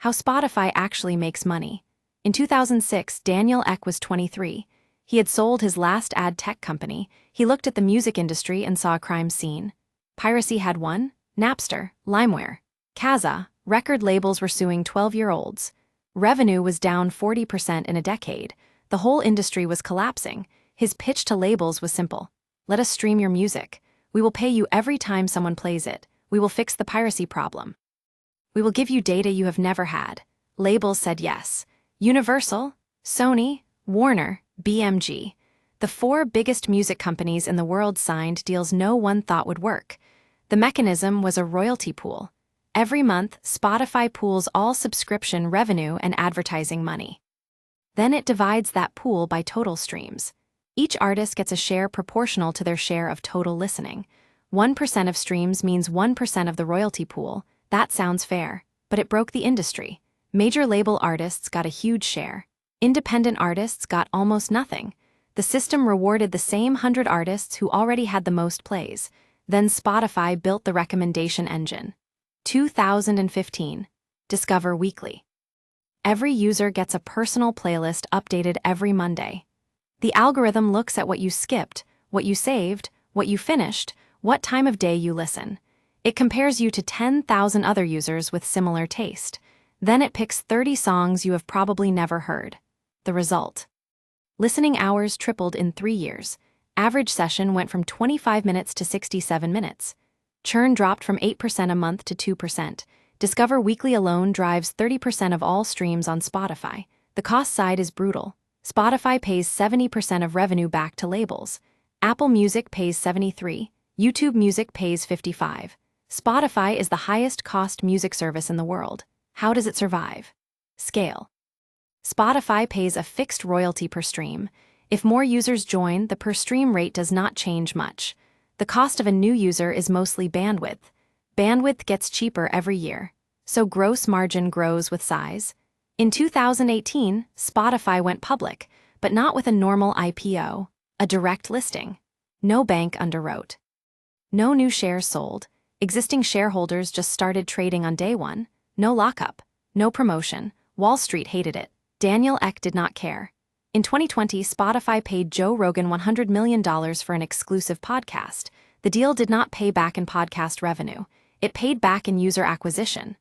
How Spotify actually makes money. In 2006, Daniel Ek was 23. He had sold his last ad tech company. He looked at the music industry and saw a crime scene. Piracy had won. Napster, LimeWire, Kazaa, record labels were suing 12-year-olds. Revenue was down 40% in a decade. The whole industry was collapsing. His pitch to labels was simple. Let us stream your music. We will pay you every time someone plays it. We will fix the piracy problem. We will give you data you have never had. Labels said yes. Universal, Sony, Warner, BMG. The 4 biggest music companies in the world signed deals no one thought would work. The mechanism was a royalty pool. Every month, Spotify pools all subscription revenue and advertising money. Then it divides that pool by total streams. Each artist gets a share proportional to their share of total listening. 1% of streams means 1% of the royalty pool. That sounds fair, but it broke the industry. Major label artists got a huge share. Independent artists got almost nothing. The system rewarded the same 100 artists who already had the most plays. Then Spotify built the recommendation engine. 2015. Discover Weekly. Every user gets a personal playlist updated every Monday. The algorithm looks at what you skipped, what you saved, what you finished, what time of day you listen. It compares you to 10,000 other users with similar taste. Then it picks 30 songs you have probably never heard. The result. Listening hours tripled in 3 years. Average session went from 25 minutes to 67 minutes. Churn dropped from 8% a month to 2%. Discover Weekly alone drives 30% of all streams on Spotify. The cost side is brutal. Spotify pays 70% of revenue back to labels. Apple Music pays 73%. YouTube Music pays 55%. Spotify is the highest cost music service in the world. How does it survive? Scale. Spotify pays a fixed royalty per stream. If more users join, the per stream rate does not change much. The cost of a new user is mostly bandwidth. Bandwidth gets cheaper every year, so gross margin grows with size. In 2018, Spotify went public, but not with a normal IPO, a direct listing. No bank underwrote. No new shares sold. Existing shareholders just started trading on day one. No lockup. No promotion. Wall Street hated it. Daniel Ek did not care. In 2020, Spotify paid Joe Rogan $100 million for an exclusive podcast. The deal did not pay back in podcast revenue. It paid back in user acquisition.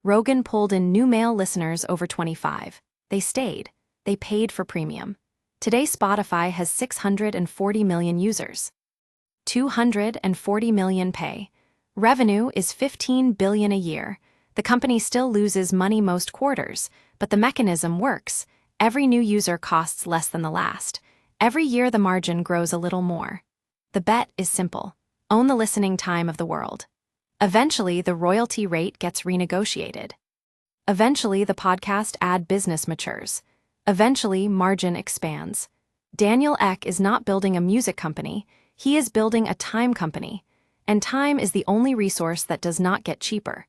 Rogan pulled in new male listeners over 25. They stayed. They paid for premium. Today, Spotify has 640 million users. 240 million pay. Revenue is $15 billion a year. The company still loses money most quarters, but the mechanism works. Every new user costs less than the last. Every year the margin grows a little more. The bet is simple. Own the listening time of the world. Eventually, the royalty rate gets renegotiated. Eventually, the podcast ad business matures. Eventually, margin expands. Daniel Ek is not building a music company. He is building a time company. And time is the only resource that does not get cheaper.